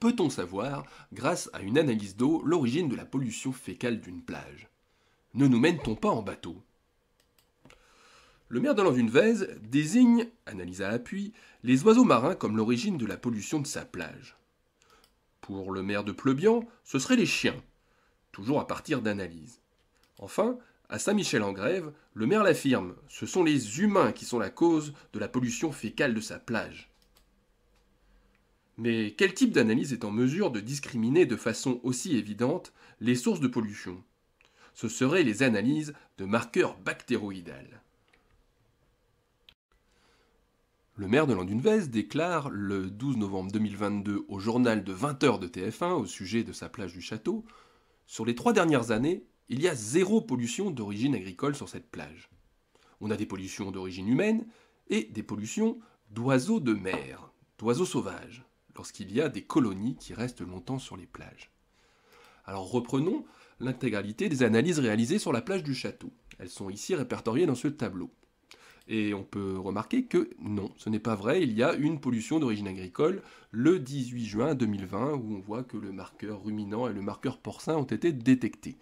peut-on savoir, grâce à une analyse d'eau, l'origine de la pollution fécale d'une plage? Ne nous mène-t-on pas en bateau? Le maire de Landunvez désigne, analyse à appui, les oiseaux marins comme l'origine de la pollution de sa plage. Pour le maire de Pleubian, ce seraient les chiens, toujours à partir d'analyses. Enfin, à Saint-Michel-en-Grève, le maire l'affirme, ce sont les humains qui sont la cause de la pollution fécale de sa plage. Mais quel type d'analyse est en mesure de discriminer de façon aussi évidente les sources de pollution? Ce seraient les analyses de marqueurs bactéroïdales. Le maire de Landunvez déclare le 12 novembre 2022 au journal de 20 heures de TF1 au sujet de sa plage du Château: sur les 3 dernières années, il y a 0 pollution d'origine agricole sur cette plage. On a des pollutions d'origine humaine et des pollutions d'oiseaux de mer, d'oiseaux sauvages, lorsqu'il y a des colonies qui restent longtemps sur les plages. Alors reprenons l'intégralité des analyses réalisées sur la plage du Château. Elles sont ici répertoriées dans ce tableau. Et on peut remarquer que non, ce n'est pas vrai, il y a une pollution d'origine agricole le 18 juin 2020 où on voit que le marqueur ruminant et le marqueur porcin ont été détectés.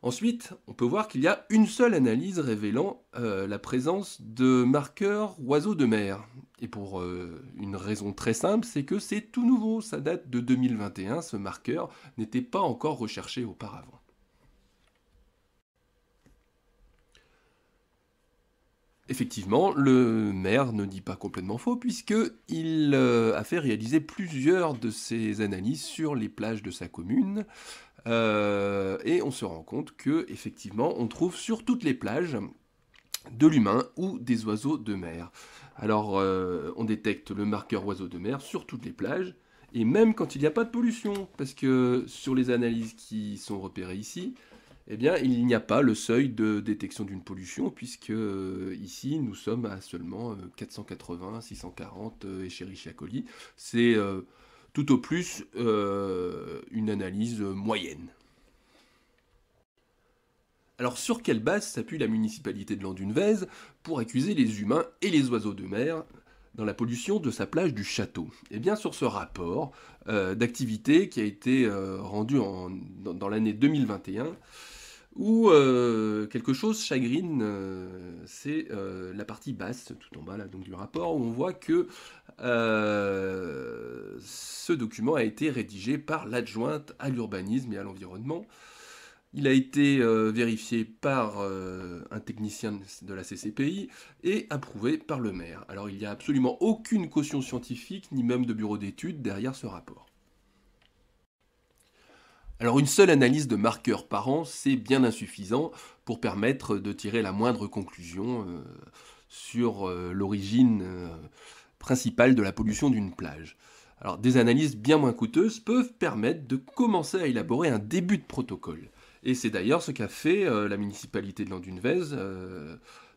Ensuite, on peut voir qu'il y a une seule analyse révélant la présence de marqueurs oiseaux de mer. Et pour une raison très simple, c'est que c'est tout nouveau, ça date de 2021, ce marqueur n'était pas encore recherché auparavant. Effectivement, le maire ne dit pas complètement faux puisqu'il a fait réaliser plusieurs de ses analyses sur les plages de sa commune. Et on se rend compte que effectivement, on trouve sur toutes les plages de l'humain ou des oiseaux de mer. Alors, on détecte le marqueur oiseau de mer sur toutes les plages, et même quand il n'y a pas de pollution, parce que sur les analyses qui sont repérées ici, eh bien, il n'y a pas le seuil de détection d'une pollution, puisque ici, nous sommes à seulement 480, 640 Escherichia coli. C'est tout au plus une analyse moyenne. Alors sur quelle base s'appuie la municipalité de Landunvez pour accuser les humains et les oiseaux de mer dans la pollution de sa plage du Château? Eh bien sur ce rapport d'activité qui a été rendu dans l'année 2021, où quelque chose chagrine, c'est la partie basse, tout en bas là, donc, du rapport, où on voit que ce document a été rédigé par l'adjointe à l'urbanisme et à l'environnement. Il a été vérifié par un technicien de la CCPI et approuvé par le maire. Alors il n'y a absolument aucune caution scientifique, ni même de bureau d'études derrière ce rapport. Alors une seule analyse de marqueurs par an, c'est bien insuffisant pour permettre de tirer la moindre conclusion sur l'origine principale de la pollution d'une plage. Alors des analyses bien moins coûteuses peuvent permettre de commencer à élaborer un début de protocole. Et c'est d'ailleurs ce qu'a fait la municipalité de Landunvez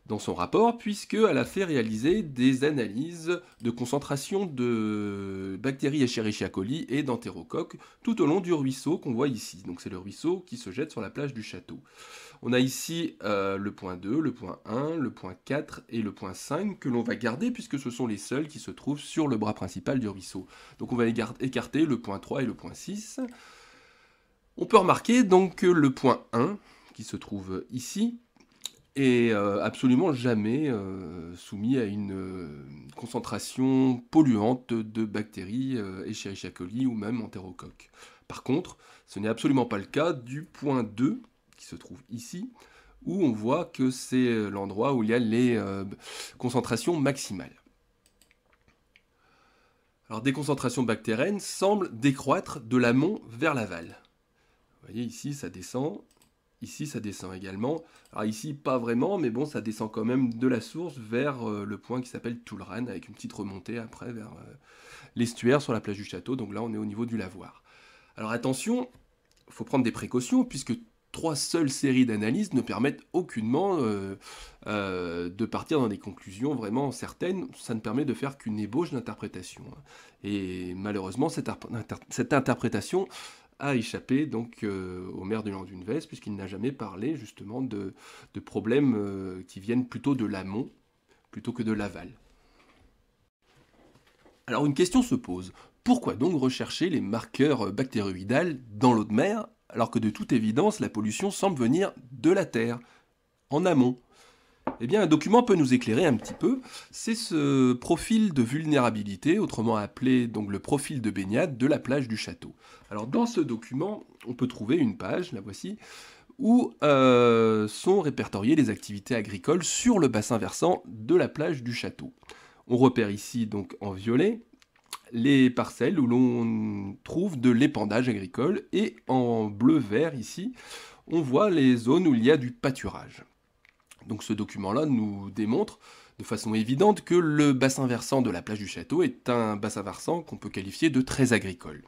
dans son rapport, puisqu'elle a fait réaliser des analyses de concentration de bactéries Escherichia coli et d'entérocoques tout au long du ruisseau qu'on voit ici. Donc c'est le ruisseau qui se jette sur la plage du Château. On a ici le point 2, le point 1, le point 4 et le point 5 que l'on va garder puisque ce sont les seuls qui se trouvent sur le bras principal du ruisseau. Donc on va écarter le point 3 et le point 6. On peut remarquer donc que le point 1, qui se trouve ici, est absolument jamais soumis à une concentration polluante de bactéries Escherichia coli ou même entérocoques. Par contre, ce n'est absolument pas le cas du point 2, qui se trouve ici, où on voit que c'est l'endroit où il y a les concentrations maximales. Alors des concentrations bactériennes semblent décroître de l'amont vers l'aval. Vous voyez ici ça descend, ici ça descend également. Alors ici pas vraiment, mais bon ça descend quand même de la source vers le point qui s'appelle Toulran, avec une petite remontée après vers l'estuaire sur la plage du Château. Donc là on est au niveau du lavoir. Alors attention, il faut prendre des précautions puisque 3 seules séries d'analyses ne permettent aucunement de partir dans des conclusions vraiment certaines. Ça ne permet de faire qu'une ébauche d'interprétation. Et malheureusement, cette interprétation a échappé donc au maire de Landunvez, puisqu'il n'a jamais parlé justement de problèmes qui viennent plutôt de l'amont plutôt que de l'aval. Alors une question se pose. Pourquoi donc rechercher les marqueurs bactérioïdales dans l'eau de mer alors que de toute évidence la pollution semble venir de la Terre, en amont? Eh bien un document peut nous éclairer un petit peu. C'est ce profil de vulnérabilité, autrement appelé donc le profil de baignade de la plage du château. Alors dans ce document, on peut trouver une page, la voici, où sont répertoriées les activités agricoles sur le bassin versant de la plage du château. On repère ici donc en violet les parcelles où l'on trouve de l'épandage agricole et en bleu-vert ici, on voit les zones où il y a du pâturage. Donc ce document-là nous démontre de façon évidente que le bassin versant de la plage du château est un bassin versant qu'on peut qualifier de très agricole.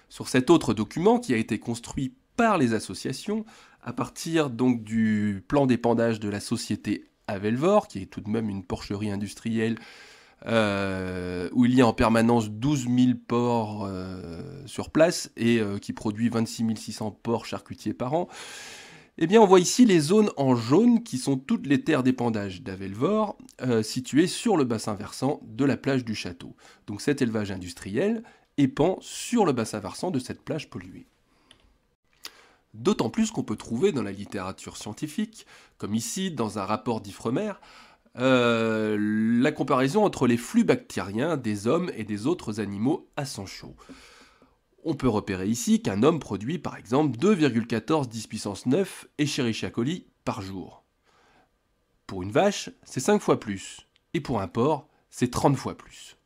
Sur cet autre document qui a été construit par les associations, à partir donc du plan d'épandage de la société Avelvor, qui est tout de même une porcherie industrielle où il y a en permanence 12 000 porcs sur place et qui produit 26 600 porcs charcutiers par an, eh bien on voit ici les zones en jaune qui sont toutes les terres d'épandage d'Avelvor situées sur le bassin versant de la plage du château. Donc cet élevage industriel épand sur le bassin versant de cette plage polluée. D'autant plus qu'on peut trouver dans la littérature scientifique, comme ici dans un rapport d'Ifremer, la comparaison entre les flux bactériens des hommes et des autres animaux à sang chaud. On peut repérer ici qu'un homme produit par exemple 2,14 10 puissance 9 Escherichia coli par jour. Pour une vache, c'est 5 fois plus, et pour un porc, c'est 30 fois plus.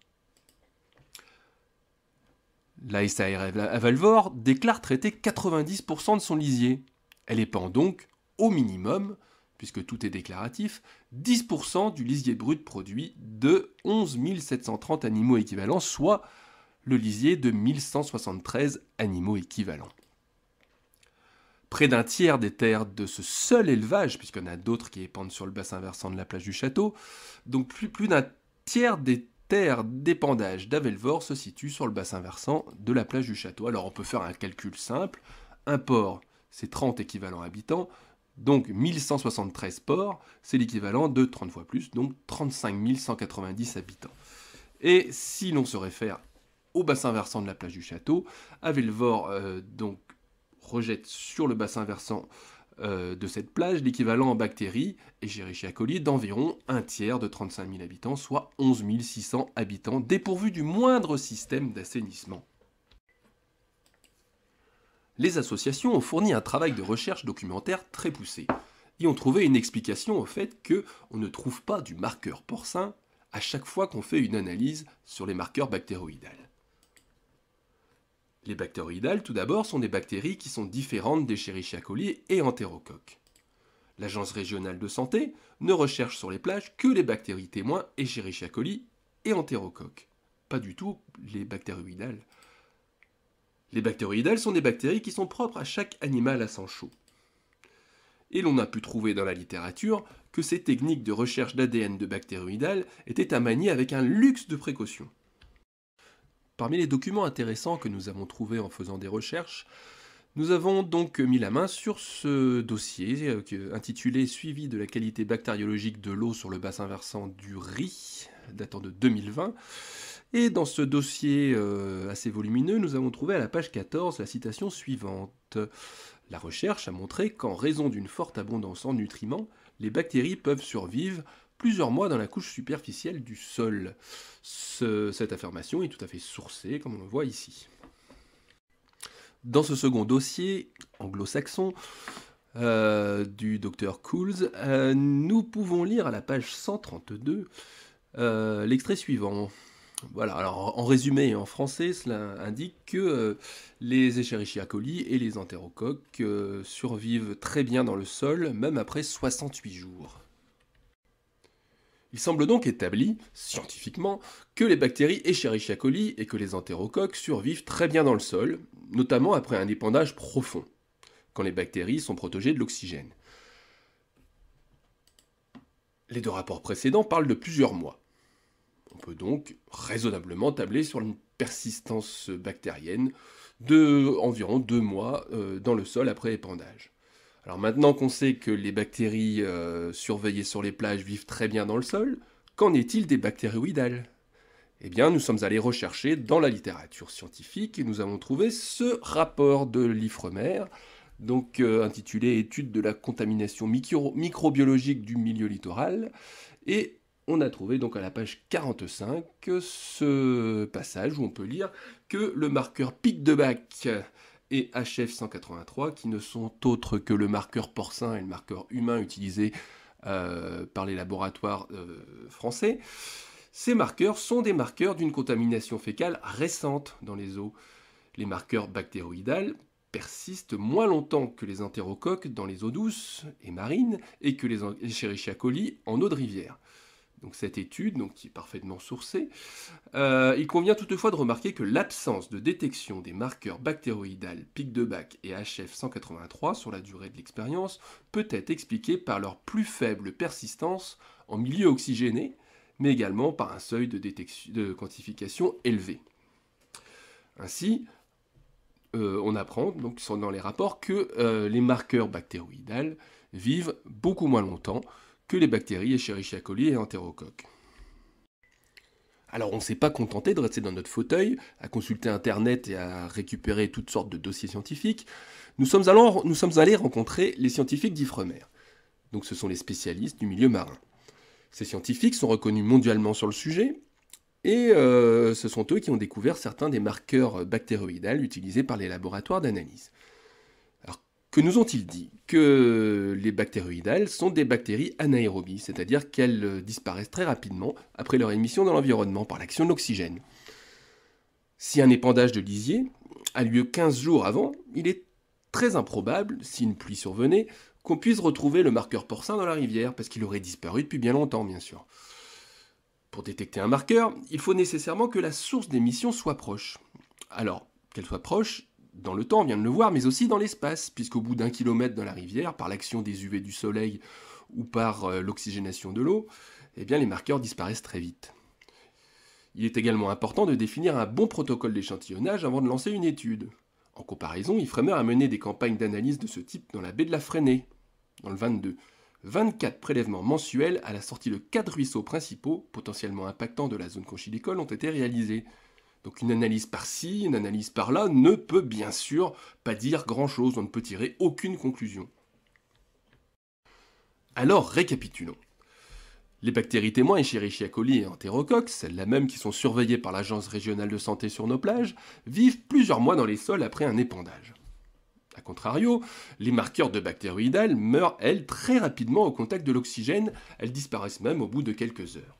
La SARL Avelvor déclare traiter 90% de son lisier. Elle épand donc, au minimum, puisque tout est déclaratif, 10% du lisier brut produit de 11 730 animaux équivalents, soit le lisier de 1173 animaux équivalents. Près d'un tiers des terres de ce seul élevage, puisqu'il y en a d'autres qui épandent sur le bassin versant de la plage du château, donc plus d'un tiers des terres d'épandage d'Avelvor se situe sur le bassin versant de la plage du château. Alors on peut faire un calcul simple, un porc c'est 30 équivalents habitants, donc 1173 porcs, c'est l'équivalent de 30 fois plus, donc 35 190 habitants. Et si l'on se réfère au bassin versant de la plage du château, Avelvor donc rejette sur le bassin versant de cette plage l'équivalent en bactéries, Escherichia coli, d'environ un tiers de 35 000 habitants, soit 11 600 habitants, dépourvus du moindre système d'assainissement. Les associations ont fourni un travail de recherche documentaire très poussé, et ont trouvé une explication au fait qu'on ne trouve pas du marqueur porcin à chaque fois qu'on fait une analyse sur les marqueurs bactéroïdales. Les bactéroïdales, tout d'abord, sont des bactéries qui sont différentes d'Escherichia coli et Enterocoque. L'Agence régionale de santé ne recherche sur les plages que les bactéries témoins Escherichia coli et Enterocoque, pas du tout les bactéroïdales. Les bactéroïdales sont des bactéries qui sont propres à chaque animal à sang chaud. Et l'on a pu trouver dans la littérature que ces techniques de recherche d'ADN de bactéroïdales étaient à manier avec un luxe de précaution. Parmi les documents intéressants que nous avons trouvés en faisant des recherches, nous avons donc mis la main sur ce dossier intitulé « Suivi de la qualité bactériologique de l'eau sur le bassin versant du Ry » datant de 2020. Et dans ce dossier assez volumineux, nous avons trouvé à la page 14 la citation suivante. La recherche a montré qu'en raison d'une forte abondance en nutriments, les bactéries peuvent survivre plusieurs mois dans la couche superficielle du sol. Cette affirmation est tout à fait sourcée, comme on le voit ici. Dans ce second dossier anglo-saxon du Dr Cools, nous pouvons lire à la page 132 l'extrait suivant. Voilà, alors en résumé et en français, cela indique que les Escherichia coli et les Enterocoques survivent très bien dans le sol, même après 68 jours. Il semble donc établi, scientifiquement, que les bactéries Escherichia coli et que les Enterocoques survivent très bien dans le sol, notamment après un épandage profond, quand les bactéries sont protégées de l'oxygène. Les deux rapports précédents parlent de plusieurs mois. On peut donc raisonnablement tabler sur une persistance bactérienne de environ 2 mois dans le sol après épandage. Alors maintenant qu'on sait que les bactéries surveillées sur les plages vivent très bien dans le sol, qu'en est-il des bactérioïdales? Eh bien, nous sommes allés rechercher dans la littérature scientifique et nous avons trouvé ce rapport de l'Ifremer, donc intitulé Étude de la contamination microbiologique du milieu littoral. Et on a trouvé donc à la page 45 ce passage où on peut lire que le marqueur pic de bac et HF183, qui ne sont autres que le marqueur porcin et le marqueur humain utilisés par les laboratoires français, ces marqueurs sont des marqueurs d'une contamination fécale récente dans les eaux. Les marqueurs bactéroïdales persistent moins longtemps que les entérocoques dans les eaux douces et marines et que les Escherichia coli en eau de rivière. Donc cette étude, donc, qui est parfaitement sourcée, il convient toutefois de remarquer que l'absence de détection des marqueurs bactéroïdales pic de bac et HF183 sur la durée de l'expérience peut être expliquée par leur plus faible persistance en milieu oxygéné, mais également par un seuil de quantification élevé. Ainsi, on apprend donc dans les rapports que les marqueurs bactéroïdales vivent beaucoup moins longtemps que les bactéries Escherichia coli et entérocoques. Alors on ne s'est pas contenté de rester dans notre fauteuil, à consulter Internet et à récupérer toutes sortes de dossiers scientifiques. Nous sommes allés rencontrer les scientifiques d'Ifremer. Donc ce sont les spécialistes du milieu marin. Ces scientifiques sont reconnus mondialement sur le sujet, et ce sont eux qui ont découvert certains des marqueurs bactéroïdales utilisés par les laboratoires d'analyse. Alors, que nous ont-ils dit? Que les bactéroïdales sont des bactéries anaérobies, c'est-à-dire qu'elles disparaissent très rapidement après leur émission dans l'environnement par l'action de l'oxygène. Si un épandage de lisier a lieu 15 jours avant, il est très improbable, si une pluie survenait, qu'on puisse retrouver le marqueur porcin dans la rivière, parce qu'il aurait disparu depuis bien longtemps, bien sûr. Pour détecter un marqueur, il faut nécessairement que la source d'émission soit proche. Alors, qu'elle soit proche, dans le temps, on vient de le voir, mais aussi dans l'espace, puisqu'au bout d'1 kilomètre dans la rivière, par l'action des UV du soleil ou par l'oxygénation de l'eau, eh bien les marqueurs disparaissent très vite. Il est également important de définir un bon protocole d'échantillonnage avant de lancer une étude. En comparaison, Ifremer a mené des campagnes d'analyse de ce type dans la baie de la Fresnay, dans le 22. 24 prélèvements mensuels à la sortie de 4 ruisseaux principaux, potentiellement impactants de la zone conchilicole, ont été réalisés. Donc une analyse par-ci, une analyse par-là ne peut bien sûr pas dire grand-chose, on ne peut tirer aucune conclusion. Alors récapitulons. Les bactéries témoins Escherichia coli et entérocoques, celles-là même qui sont surveillées par l'Agence régionale de santé sur nos plages, vivent plusieurs mois dans les sols après un épandage. A contrario, les marqueurs de bactéroïdales meurent, elles, très rapidement au contact de l'oxygène, elles disparaissent même au bout de quelques heures.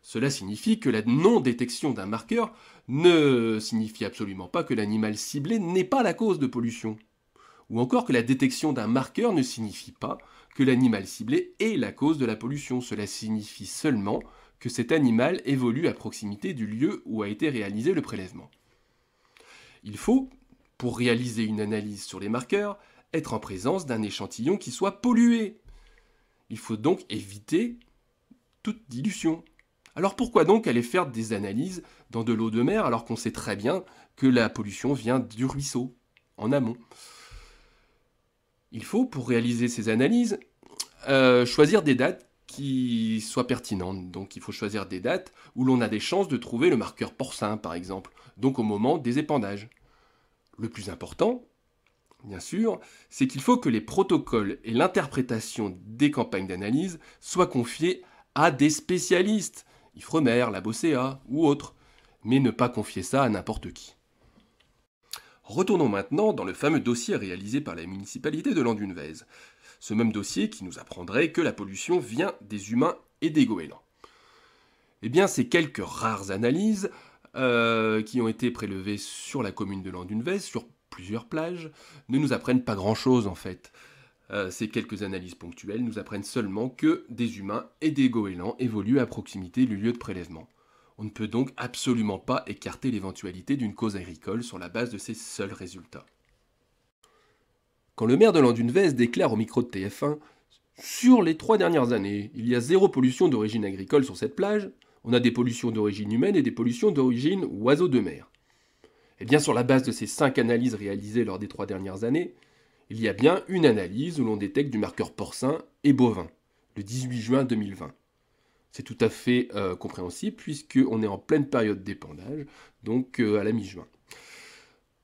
Cela signifie que la non-détection d'un marqueur ne signifie absolument pas que l'animal ciblé n'est pas la cause de pollution. Ou encore que la détection d'un marqueur ne signifie pas que l'animal ciblé est la cause de la pollution. Cela signifie seulement que cet animal évolue à proximité du lieu où a été réalisé le prélèvement. Il faut, pour réaliser une analyse sur les marqueurs, être en présence d'un échantillon qui soit pollué. Il faut donc éviter toute dilution. Alors pourquoi donc aller faire des analyses dans de l'eau de mer alors qu'on sait très bien que la pollution vient du ruisseau, en amont? Il faut, pour réaliser ces analyses, choisir des dates qui soient pertinentes. Donc il faut choisir des dates où l'on a des chances de trouver le marqueur porcin, par exemple, donc au moment des épandages. Le plus important, bien sûr, c'est qu'il faut que les protocoles et l'interprétation des campagnes d'analyse soient confiés à des spécialistes, Ifremer, la BOCEA ou autres, mais ne pas confier ça à n'importe qui. Retournons maintenant dans le fameux dossier réalisé par la municipalité de Landunvez. Ce même dossier qui nous apprendrait que la pollution vient des humains et des goélands. Eh bien, ces quelques rares analyses qui ont été prélevées sur la commune de Landunvez, sur plusieurs plages, ne nous apprennent pas grand-chose en fait. Ces quelques analyses ponctuelles nous apprennent seulement que des humains et des goélands évoluent à proximité du lieu de prélèvement. On ne peut donc absolument pas écarter l'éventualité d'une cause agricole sur la base de ces seuls résultats. Quand le maire de Landunvez déclare au micro de TF1 « Sur les 3 dernières années, il y a 0 pollution d'origine agricole sur cette plage, on a des pollutions d'origine humaine et des pollutions d'origine oiseaux de mer. » Eh bien, sur la base de ces 5 analyses réalisées lors des 3 dernières années, il y a bien une analyse où l'on détecte du marqueur porcin et bovin, le 18 juin 2020. C'est tout à fait compréhensible puisqu'on est en pleine période d'épandage, donc à la mi-juin.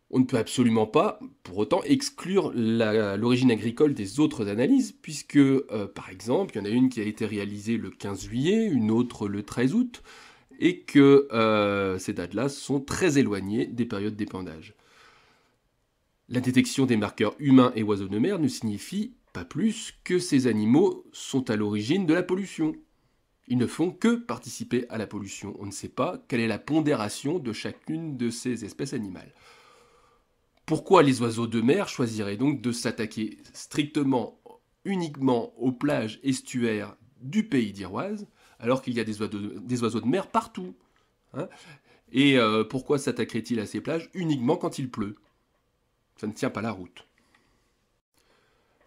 On ne peut absolument pas, pour autant, exclure l'origine agricole des autres analyses, puisque, par exemple, il y en a une qui a été réalisée le 15 juillet, une autre le 13 août, et que ces dates-là sont très éloignées des périodes d'épandage. La détection des marqueurs humains et oiseaux de mer ne signifie pas plus que ces animaux sont à l'origine de la pollution. Ils ne font que participer à la pollution. On ne sait pas quelle est la pondération de chacune de ces espèces animales. Pourquoi les oiseaux de mer choisiraient donc de s'attaquer strictement, uniquement aux plages estuaires du pays d'Iroise, alors qu'il y a des oiseaux de mer partout, hein? Et pourquoi s'attaqueraient-ils à ces plages uniquement quand il pleut? Ça ne tient pas la route.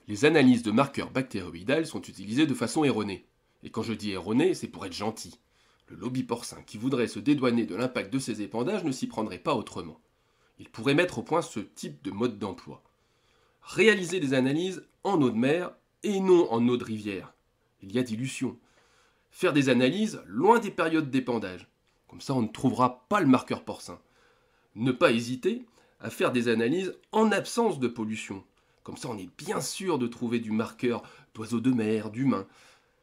Les analyses de marqueurs bactérioïdales sont utilisées de façon erronée. Et quand je dis erronée, c'est pour être gentil. Le lobby porcin qui voudrait se dédouaner de l'impact de ces épandages ne s'y prendrait pas autrement. Il pourrait mettre au point ce type de mode d'emploi. Réaliser des analyses en eau de mer et non en eau de rivière. Il y a dilution. Faire des analyses loin des périodes d'épandage. Comme ça, on ne trouvera pas le marqueur porcin. Ne pas hésiter à faire des analyses en absence de pollution. Comme ça, on est bien sûr de trouver du marqueur d'oiseaux de mer, d'humains.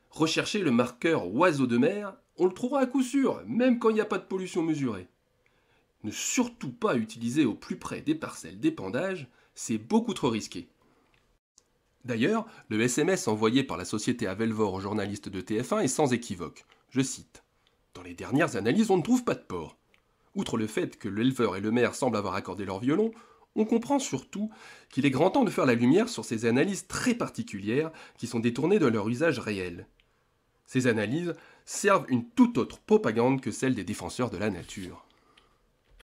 Rechercher le marqueur oiseaux de mer, on le trouvera à coup sûr, même quand il n'y a pas de pollution mesurée. Ne surtout pas utiliser au plus près des parcelles d'épandage, c'est beaucoup trop risqué. D'ailleurs, le SMS envoyé par la société Avelvor aux journalistes de TF1 est sans équivoque. Je cite : « Dans les dernières analyses, on ne trouve pas de porc. » Outre le fait que l'éleveur et le maire semblent avoir accordé leur violon, on comprend surtout qu'il est grand temps de faire la lumière sur ces analyses très particulières qui sont détournées de leur usage réel. Ces analyses servent une toute autre propagande que celle des défenseurs de la nature.